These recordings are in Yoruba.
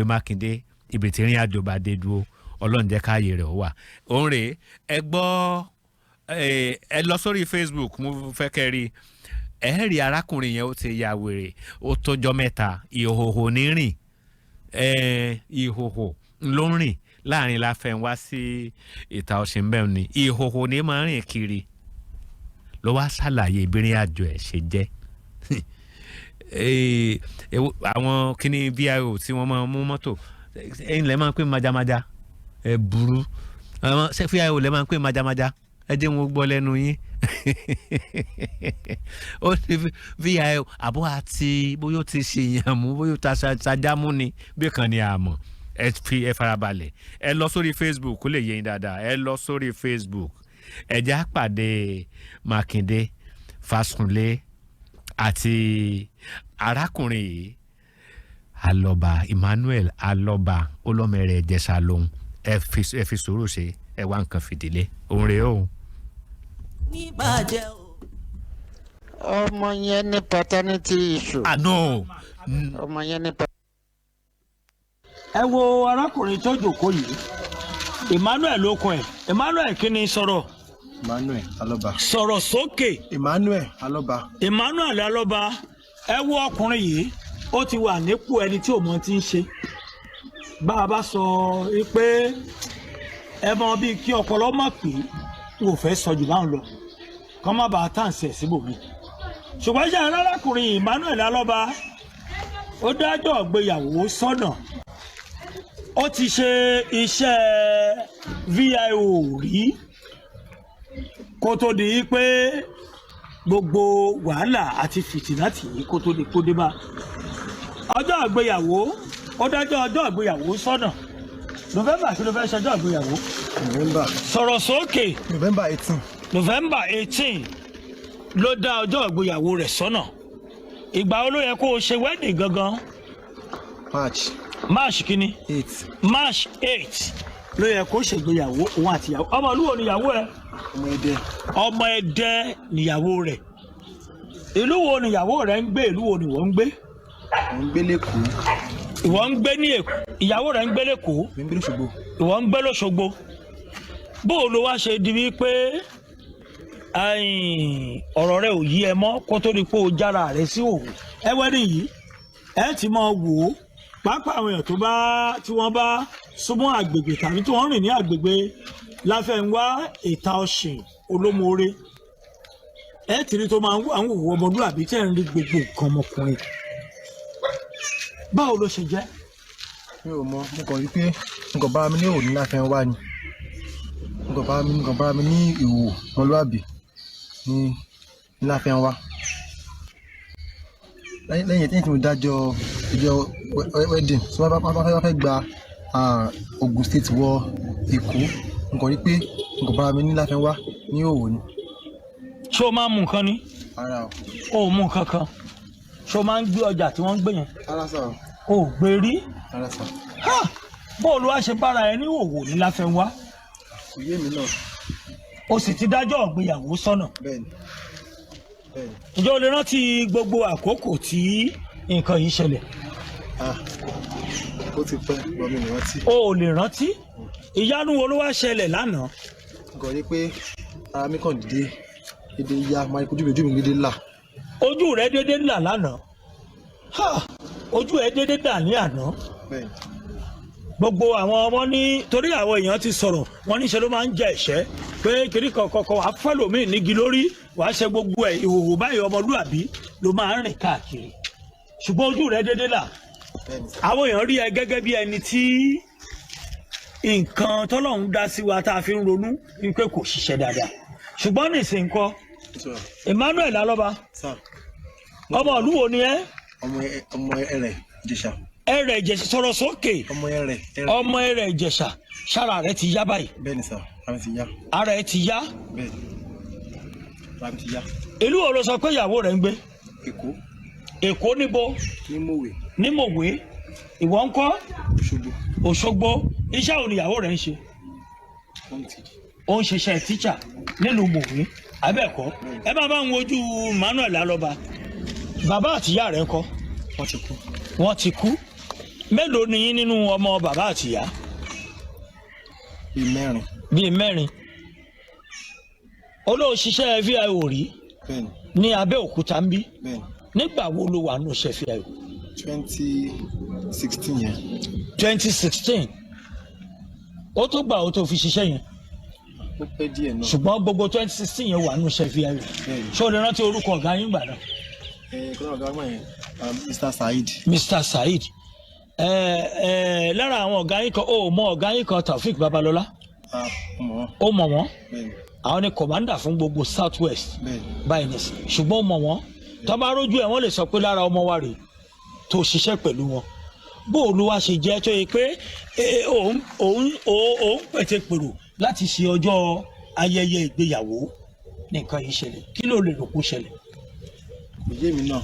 Mákindé ibi tí ìrìn àjò bá dé dúró Ọlọ́run jẹ́ káyé rẹ̀ wà òun rèé ẹ gbọ́ ẹ lọ sórí Facebook mo fẹ́ kẹ́ rí ẹ rí arákùnrin yẹn ó ti ya wèrè ó tọ́jọ́ mẹ́ta ìhòhò ní rìn ìhòhò ló ń rìn láàrin Láfẹnwá sí ìta ọ̀sìn bẹ́ẹ̀ ni ìhòhò ní máa rìn kiri ló wá ṣàlàyé ìbìrin àjò ẹ̀ ṣe jẹ́ àwọn kíní VIO tí wọ́n máa mú mọ́tò ẹ̀yin lẹ́ máa ń pè májámájá ẹ burú àwọn VIO lẹ́ máa ń pè májámájá ẹ jẹ́ wọn gbọ́ lẹ́nu yín ó ní VIO àbọ̀ àti bóyá ó ti ṣèyàn mú bóyá ó ta ṣàjámú ni bí kan ni àmọ́ ẹ farabalẹ̀ ẹ lọ sórí Facebook kó lè yé yín dáadáa ẹ lọ sórí Facebook ẹ jẹ́ á pàdé Mákindé Fásúnlé àti arákùnrin yìí Alọ́ba Emmanuel Alọ́ba olómẹrẹ Ìjẹ̀ṣà lòun ẹ fi sùúrù ṣe ẹ wá nǹkan fìdílé òun rèé o. ọmọ yẹn ní paternity issue. no. ọmọ yẹn ní. ẹ wo arákùnrin tó jókòó yìí Emmanuel ló kọ ẹ Emmanuel kí ni sọ̀rọ̀. Emmanuel Alọ́ba. sọ̀rọ̀ sókè. Emmanuel Alọ́ba. Emmanuel Alọ́ba ẹ wo ọkùnrin yìí ó ti wà nípò ẹni tí òun ti ń ṣe bá a bá sọ pé ẹ mọ bíi kí ọpọlọ mọ̀ pé wò fẹ́ sọ jù báwọn lọ kọ́ má bàa tàǹsì ẹ̀ síbòmí ṣùgbọ́n ìjà arákùnrin Emmanuel Alọ́ba ó dájọ́ ìgbéyàwó sọ́nà ó ti ṣe iṣẹ́ VIO rí kó tó di pé gbogbo wàhálà àti fìtìláti yìí kó tó di kó dé bá ọjọ́ ìgbéyàwó ó dájọ́ ọjọ́ ìgbéyàwó sọ́nà November kí ló fẹ́ ṣọjọ́ ìgbéyàwó. November. sọ̀rọ̀ sókè. November 18. November 18 ló dá ọjọ́ ìgbéyàwó rẹ̀ sọ́nà ìgbà wo ló yẹ kó o ṣe wedding gangan. March kínní. 8. March 8 ló yẹ kó ṣègbéyàwó òun àtìyàwó ọmọ olúwo níyàwó ẹ. ọmọ Ẹdẹ. ọmọ Ẹdẹ níyàwó rẹ̀ ìlú wo níyàwó rẹ̀ ń gbé ìlú wo ni wọ́n ń gbé. mo ń gbé l'Èkó. ìwọ ń gbé ní Èkó ìyàwó rẹ̀ ń gbé l'Èkó. mo ń gbé l'Òṣogbo. ìwọ ń gbé l'Òṣogbo bó o lo wá ṣe di wípé ọ̀rọ̀ rẹ̀ ò yí ẹ mọ́ kó tó di pé o jára rẹ̀ sí òwò ẹ wẹ́rìn yìí ẹ ti máa wò ó pàápàá àwọn èèyàn tí wọ́n bá súnmọ́ àgbègbè tàbí tí wọ́n rìn ní àgbègbè Láfẹnwá ìta ọ̀sìn Olómoore ẹ ti rí tó máa ń wò ọmọlúwàbí tẹ́ ń rí gbogbo nǹkan ọmọkùnrin báwo ló ṣe jẹ́. mi ò mọ mo kàn rí pé nǹkan bá mi ní òní Láfẹnwá ni nǹkan bá mi ní ìwò ọmọlúwàbí ní Láfẹnwá lẹ́yìn tí mo dájọ́ ìjọ wedding tí wọ́n bá fẹ́ gba Ogun State wọ Èkó nǹkan rí pé nǹkan bá mi ní Láfẹnwá ní òwò ni. ṣé o máa ń mú nǹkan ni. ara o ò mú nǹkan kan ṣé o máa ń gbé ọjà tí wọ́n ń gbé yẹn. ara sà. o ò gbé rí. ara sà. bóòlù wá ṣe bára ẹ ní òwò ní Láfẹnwá. kò yé mi náà. o sì ti dájọ́ ìgbéyàwó sọ́nà. bẹ́ẹ̀ni. ǹjẹ́ o lè rántí gbogbo àkókò tí nǹkan yìí ṣẹlẹ̀. ó ti pẹ́ lọ mi lè rántí. o ò lè rántí ìyanu wo ló wá ṣẹlẹ̀ lánàá. nǹkan rí pé ara mi kàn dédé ya máa ojú mi dédé là. ojú rẹ dédé là lánàá ojú ẹ dédé dà ní àná. bẹ́ẹ̀ni. gbogbo àwọn ọmọ ní torí àwọn èèyàn ti sọ̀rọ̀ wọ́n ní ṣe ló máa ń jẹ ẹ̀ṣẹ́ pé kiri kọ̀ọ̀kan wàá fẹ́lòmíì nígi lórí wàá ṣe gbogbo ẹ̀ ìhòòhò báyìí ọmọlúàbí ló máa ń rìn káàkiri ṣùgbọ́n ojú rẹ dédé là àwọn èèyàn rí ẹ gẹ́gẹ́ bí ẹni tí nǹkan tọ́lọ́run dá sí wa tá a fi ń ronú wípé kò ṣiṣẹ́ dáadáa ṣùgbọ́n nìsín kọ́ Emmanuel Alọ́ba ọmọ ìlú wo ni ẹ. ọmọ Ẹrẹ̀ Ìjẹ̀ṣà. Ẹrẹ̀ Ìjẹ̀ṣà sọ̀rọ̀ sókè. ọmọ Ẹrẹ̀ Ìjẹ̀ṣà sára rẹ ti yá báyìí. bẹ́ẹ̀ni sà ara ti yá. ara ẹ ti yá. bẹ́ẹ̀ni ara ti yá. ìlú wo ló sọ pé ìyàwó rẹ ń gbé. Èkó. Èkó níbo. ní Mòwe. ní Mòwe ìwọ ń kọ́. Òṣogbo. Òṣogbo iṣẹ́ wo ni ìyàwó rẹ ń ṣe. ó ń ṣiṣẹ́ tíṣà nílùú Mòwe abẹ́ẹ̀kọ́ ẹ bá ń wojú Emmanuel Alọ́ba bàbá àtìyá rẹ ńkọ́. wọ́n ti kú. wọ́n ti kú mélòó ni yín nínú ọmọ bàbá àti ìyá. bíi mẹ́rin. olóò ṣiṣẹ́ VIO rí ní Abẹ́òkúta ń bí nígbà wo ló wà nù ṣe VIO. 2016 yẹn. 2016 ó tó gbà ó tó fi ṣiṣẹ́ yẹn. ó pẹ́ díẹ̀ náà. ṣùgbọ́n gbogbo 2016 yẹn wà nù ṣe VIO. ṣé o lè rántí orúkọ ọ̀gá yín gbà náà. kọ́nà ọ̀gá wọn yẹn Mr. Saheed. Mr. Saheed. Lára àwọn ọ̀gá yín kan ó mọ ọ̀gá yín kan Taofik Babalọ́lá. ó mọ̀ wọ́n. àwọn ni commander fún gbogbo South West báyìí nìsín ṣùgbọ́n ó mọ̀ wọ́n tó bá rójú ẹ̀ wọ́n lè sọ pé lára ọmọ wa rèé tó ṣiṣẹ́ pẹ̀lú wọn bó olúwa ṣe jẹ́ tó yẹ pé òun pètè pèrò láti ṣe ọjọ́ ayẹyẹ ìgbéyàwó nìkan yìí ṣẹlẹ̀ kí ló lè rò kó ṣẹlẹ̀. ìyé mi náà.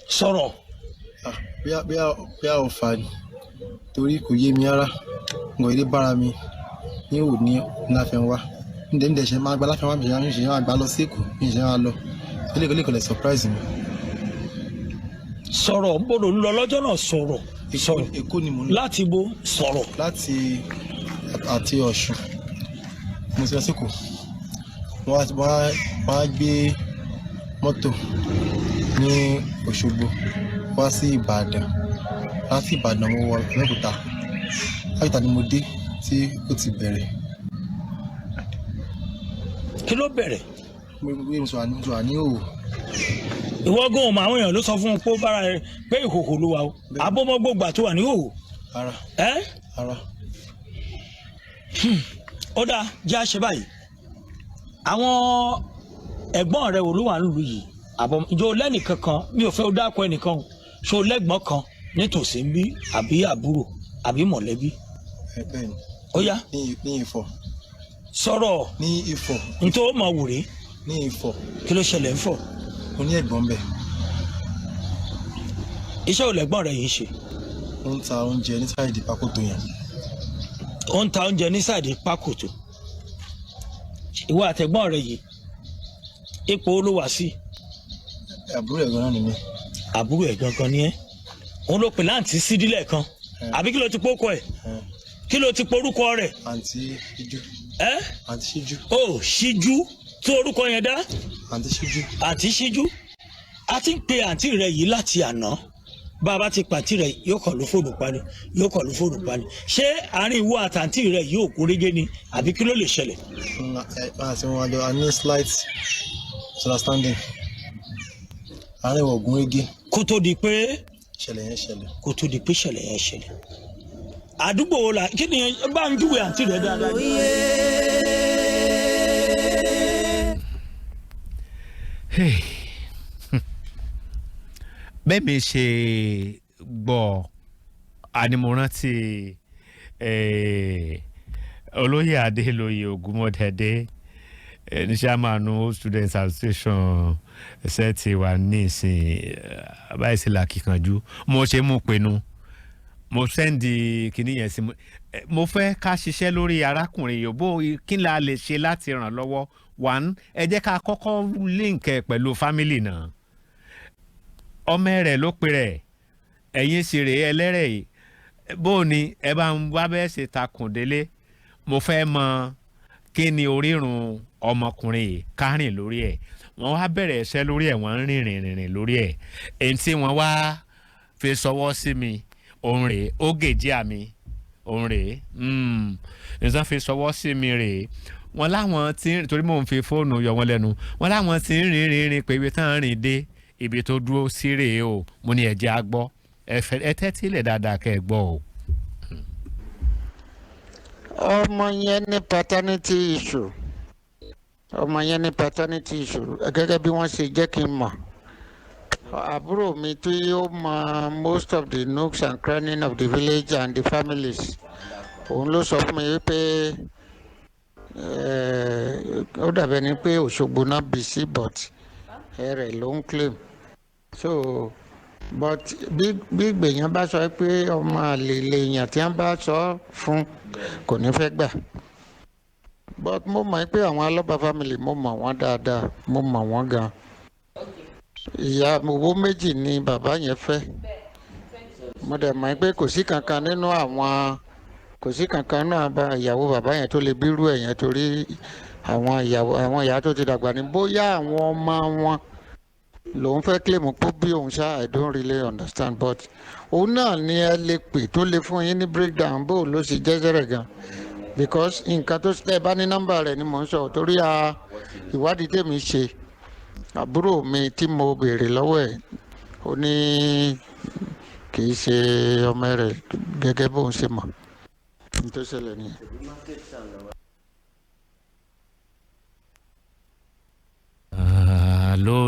sọ̀rọ̀. bí a ò fà ní torí kò yé mi rárá ngọ̀ ilé bára mi ní òwò ní láfẹnwá ǹdẹ̀ ṣe máa gba láfẹnwá mi ṣe máa gbà lọ sí Èkó mi ṣe máa lọ ilé kò lè surprise mi. sọ̀rọ̀ ń bolo ń lọ lọ́jọ́ náà sọ̀rọ̀. Èkó ni mo ń lọ. láti bo sọ̀rọ̀. láti àti Ọ̀ṣun mo ti lọ sí Èkó wọ́n á gbé mọ́tò ní Òṣogbo wá sí Ìbàdàn láti Ìbàdàn mo wọ Abẹ́òkúta láìta ni mo dé tí ó ti bẹ̀rẹ̀. kí ló bẹ̀rẹ̀. mo sọ àní òwò. ìwọ gan ọmọ àwọn èèyàn ló sọ fún un pé ó bára rẹ pé ìhòhò ló wà o abọ́mọ́gbògbà tó wà ní òwò. ara. ara. ó dáa jẹ́ àṣẹ báyìí àwọn ẹ̀gbọ́n rẹ wò ló wà nílùú yìí àbọ̀ ìjọ lẹ́nìkan kan mi ò fẹ́ ó dákọ̀ ẹnìkan ṣó lẹ́gbọ́n kan nítòsí ń bí àbí àbúrò àbí mọ̀lẹ́bí. bẹ́ẹ̀ni. ó yá. ní Ifọ̀. sọ̀rọ̀. ní Ifọ̀. nítorí ó mọ̀ wòrè. ní Ifọ̀. kí ló ṣẹlẹ̀ ń fọ̀. mo ní ẹ̀gbọ́n bẹ̀. iṣẹ́ òlẹ̀gbọ́n rẹ̀ yìí ṣe. ó ń ta oúnjẹ ní sáìdì pákòtò yẹn. ó ń ta oúnjẹ ní sáìdì pákòtò. ìwọ àtẹ̀gbọ́n rẹ̀ yìí ipò ó ló wà sí. àbúrò ẹ̀ gan-an ni mí. àbúrò ẹ̀ gangan ni ẹ́ òun ló pè láǹtí sídílẹ̀ kan àbí kí ló ti pókọ ẹ̀ kí ló ti porúkọ rẹ̀. àǹtí ṣíjú. àǹtí ṣíjú. ó ṣíjú tó orúkọ yẹn dá. àǹtí ṣíjú. àǹtí ṣíjú a ti ń pe àǹtí rẹ̀ yìí láti àná bá a bá ti pàǹtí rẹ̀ yóò kàn ló fóònù pani yóò kàn ló fóònù pani ṣé àárín ìwọ àtàǹtí rẹ̀ yóò kún régé ni àbí kí ló lè ṣẹlẹ̀. àti wọn àjọ a ní slight misunderstanding àárín ìwọ ògùn régé. kó tó di pé. ṣẹlẹ̀ yẹn ṣẹlẹ̀. kó tó di pé ṣẹlẹ̀ yẹn ṣẹlẹ̀. àdúgbò wo la kí ni bá ń júwe àǹtí rẹ̀ dáadáa. bẹ́ẹ̀ mi ṣe gbọ́ ànímọ̀rántí olóyè adélóyè ògúnmọ́dẹ́dẹ́ ní sàmánú students association ẹsẹ̀ tí wà ní ìsìn báyìí sí làkìkanjú mo ṣe mú pinnu mo sẹ́ndì kìíní yẹn sí mo fẹ́ ká ṣiṣẹ́ lórí arákùnrin yòbó kí la lè ṣe láti ràn lọ́wọ́ one ẹ jẹ́ ká kọ́kọ́ link ẹ̀ pẹ̀lú family náà ọmọ rẹ̀ ló pe rẹ̀ ẹ̀yin sì rèé ẹlẹ́rẹ̀ yìí bó ni ẹ bá ń wá bẹ́ẹ̀ ṣe takùn délé mo fẹ́ mọ kí ni orírun ọmọkùnrin yìí kárìn lórí ẹ̀ wọ́n wá bẹ̀rẹ̀ iṣẹ́ lórí ẹ̀ wọ́n rìnrìn lórí ẹ̀ èyí tí wọ́n wá fi sọwọ́ sí mi òun rèé ó gèjì àmì òun rèé nǹkan fi sọwọ́ sí mi rèé wọ́n láwọn tí ń torí mò ń fi fóònù yọ wọ́n lẹ́nu wọ́n láwọn tí ń rìn pé ibi tán rìn dé ibi tó dúró sí rèé o mo ní ẹ̀jẹ̀ á gbọ́ ẹ tẹ́tí lẹ̀ dáadáa kẹ́ ẹ gbọ́ o. ọmọ yẹn ní paternity issue ọmọ yẹn ní paternity issue gẹ́gẹ́ bí wọ́n ṣe jẹ́ kí n mọ̀ àbúrò mi tí ó mọ most of the nooks and crannies of the village and the families òun ló sọ fún mi wípé ó dàbẹ̀ ni pé Òṣogbo náà bí sí but ẹ̀rẹ̀ ló ń claim so but bí gbèyàn bá sọ pé ọmọ àlè lèèyàn tí wọ́n bá sọ fún kò ní fẹ́ gbà but mo mọ̀ pé àwọn Alọ́ba family mo mọ̀ wọ́n dáadáa mo mọ̀ wọ́n gan ìyá owó méjì ni bàbá yẹn fẹ́ mo dẹ̀ mọ̀ pé kò sí kankan nínú ìyàwó bàbá yẹn tó lè bírú ẹ̀ yẹn torí àwọn ìyá tó ti dàgbà ní bóyá àwọn ọmọ wọn lòun fẹ́ claim pé bí òun ṣá I don't really understand but òun náà ni ẹ lè pè tó lè fún yín ní breakdown bó ló ṣe jẹ́jẹ́rẹ̀ gan because nǹkan tó ṣe bá ní nọ́mbà rẹ̀ ni mò ń sọ torí ìwádìí tèmi ṣe àbúrò mi tí mo béèrè lọ́wọ́ ẹ̀ ó ní kì í ṣe ọmọ rẹ̀ gẹ́gẹ́ bóun ṣe mọ̀ ní tó ṣẹlẹ̀ nìyẹn.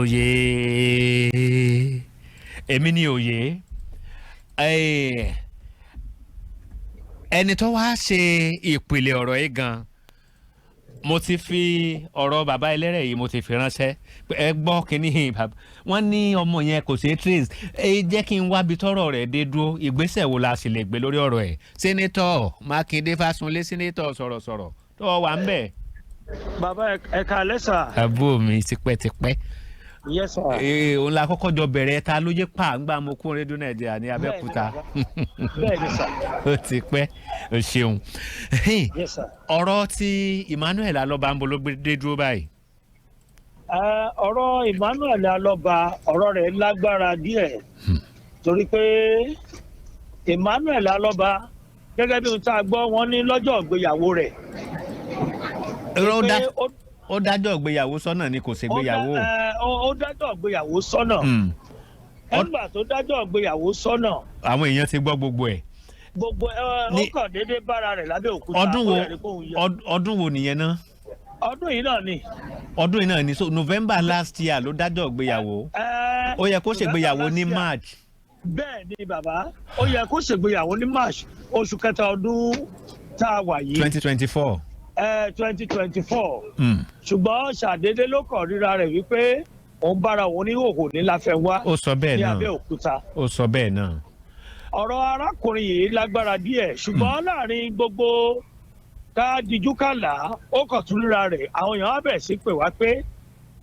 Lóye èmi ni òye ẹni tó wá ṣe ìpìlẹ̀ ọ̀rọ̀ yìí gan mo ti fi ọ̀rọ̀ bàbá ẹlẹ́rẹ̀ yìí mo ti fi ránṣẹ́ ẹ gbọ́ kínní bàbá wọ́n ní ọmọ yẹn kò ṣeé trace jẹ́ kí n wábi tọ́rọ̀ rẹ̀ dé dúró ìgbésẹ̀ wo la sì lè gbé lórí ọ̀rọ̀ ẹ̀ sẹ́nẹ́tọ̀ Mákindé Fásunlé sẹ́nẹ́tọ̀ sọ̀rọ̀sọ̀rọ̀ tó wà ń bẹ̀. bàbá ẹ̀ka lẹ́sà. àbúrò mi tipẹ́tipẹ́. yes sir. òun la kọ́kọ́ jọ bẹ̀rẹ̀ ta ló jẹ́ pàǹgbà mo kún rédíò Nàìjíríà ní Abẹ́òkúta. bẹ́ẹ̀ ni sà. ó ti pẹ́ o ṣeun. yes sir. ọ̀rọ̀ ti Emmanuel Alọ́ba ń bolo dé dúró báyìí. ọ̀rọ̀ Emmanuel Alọ́ba ọ̀rọ̀ rẹ̀ lágbára díẹ̀ torí pé Emmanuel Alọ́ba gẹ́gẹ́ bí ohun tá a gbọ́ wọn ní lọ́jọ́ ìgbéyàwó rẹ̀. ó dájọ́ ìgbéyàwó sọ́nà ni kò ṣe ìgbéyàwó. ó dájọ́ ìgbéyàwó sọ́nà. nígbà tó dájọ́ ìgbéyàwó sọ́nà. àwọn èèyàn ti gbọ́ gbogbo ẹ̀. gbogbo ó kàn déédéé bára rẹ̀ lábẹ́ òkúta. ọdún wo nìyẹn náà. ọdún yìí náà ni. ọdún yìí náà ni so November last year ló dájọ́ ìgbéyàwó. ó yẹ kó ṣègbéyàwó ní March. bẹ́ẹ̀ ni bàbá ó yẹ kó ṣègbéyàwó ní March oṣù kẹta ọdún tá a wà yìí. 2024. 2024. ṣùgbọ́n ṣàdédé ló kàn ríra rẹ̀ wípé òun bára òun ní hòhò ní Láfẹnwá. ó sọ bẹ́ẹ̀ náà ní Abẹ́òkúta. ó sọ bẹ́ẹ̀ náà. ọ̀rọ̀ arákùnrin yìí lágbára díẹ̀ ṣùgbọ́n láàrin gbogbo ká dijú kàlà ó kàn tún ríra rẹ̀ àwọn èèyàn á bẹ̀ sí pè wá pé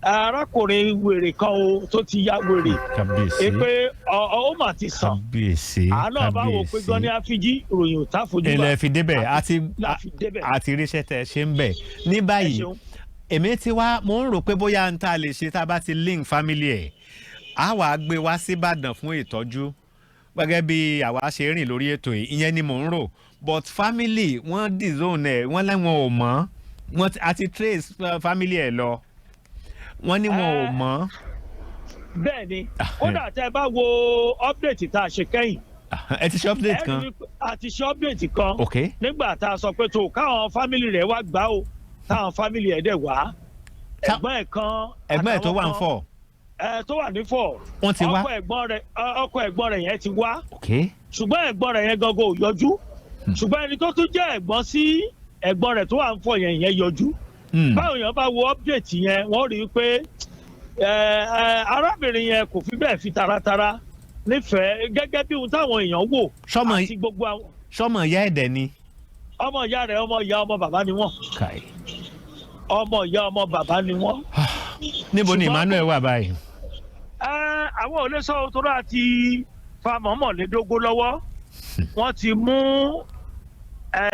arákùnrin wèrè kan o tó ti ya wèrè. kábíyèsí. pé ó mà ti sàn. kábíyèsí. àánú àbá wo pé gan ní àfijì ìròyìn ò tá fojú bá. ilẹ̀ fi débẹ̀ àti iléeṣẹ́ tẹ̀ ṣe ń bẹ̀. ní báyìí èmi ti wá mo ń rò pé bóyá n ta lè ṣe tá a bá ti link family ẹ̀ á wà á gbé wá sí Ìbàdàn fún ìtọ́jú gẹ́gẹ́ bí àwa ṣe rìn lórí ètò yìí ìyẹn ni mò ń rò but family wọ́n disown ẹ̀ wọ́n láwọn ò mọ̀ wọ́n àti trace family ẹ̀ lọ wọ́n ní wọn ò mọ̀. bẹ́ẹ̀ ni kódà tẹ́ ẹ bá wo update tá a ṣe kẹ́yìn. ẹ ti ṣe update kan. a ti ṣe update kan. ok. nígbà tá a sọ pé tó káwọn family rẹ̀ wá gbà ó táwọn family ẹ̀ dẹ̀ wá. ẹ̀gbọ́n ẹ̀ kan. ẹ̀gbọ́n ẹ̀ tó wà ń fọ̀. tó wà ní fọ̀. wọ́n ti wá. ọkọ ẹ̀gbọ́n rẹ̀ yẹn ti wá. ok. ṣùgbọ́n ẹ̀gbọ́n rẹ̀ yẹn gangan ò yọjú. ṣùgbọ́n ẹni tó tún jẹ́ ẹ̀gbọ́n sí ẹ̀gbọ́n rẹ̀ tó wà ń fọ̀ yẹn yọjú. báwo yẹn bá wo update yẹn wọ́n rí i pé arábìnrin yẹn kò fi bẹ́ẹ̀ fi taratara nífẹ̀ẹ́ gẹ́gẹ́ bí ohun táwọn èèyàn wò àti gbogbo àwọn. sọmọ ìyá ẹ̀dẹ̀ ni. ọmọ ìyá rẹ̀ ọmọ ìyá ọmọ bàbá ni wọ́n. ọmọ ìyá ọmọ bàbá ni wọ́n. níbo ni Emmanuel wà báyìí. àwọn ò lè sọ torí àti famọ́mọ́lédógó lọ́wọ́ wọ́n ti mú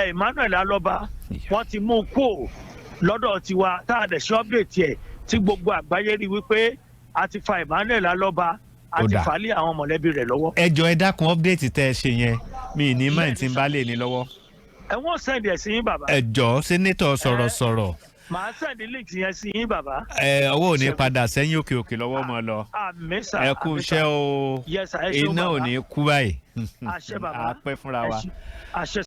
Emmanuel Alọ́ba wọ́n ti mú kó lọ́dọ̀ tiwa tá a dẹ̀ ṣe update ẹ̀ tí gbogbo àgbáyé rí wípé a ti fa Emmanuel Alọ́ba a ti fà á lé àwọn mọ̀lẹ́bí rẹ̀ lọ́wọ́. ẹ jọ̀ọ́ ẹ dákun update tẹ́ ẹ ṣe yẹn mi ní máa ti ń bá lè ní lọ́wọ́. ẹ wọ́n send ẹ̀ sí yín bàbá. ẹ jọ̀ọ́ sẹ́nétọ̀ sọ̀rọ̀sọ̀rọ̀. màá send link yẹn sí yín bàbá. ọwọ́ ò ní padà sẹ́yìn òkè lọ́wọ́ mọ́ lọ. ẹ kú iṣẹ́ o iná ò ní kú báyìí. àṣẹ bàbá. a pẹ́ fúnra wa. àṣẹ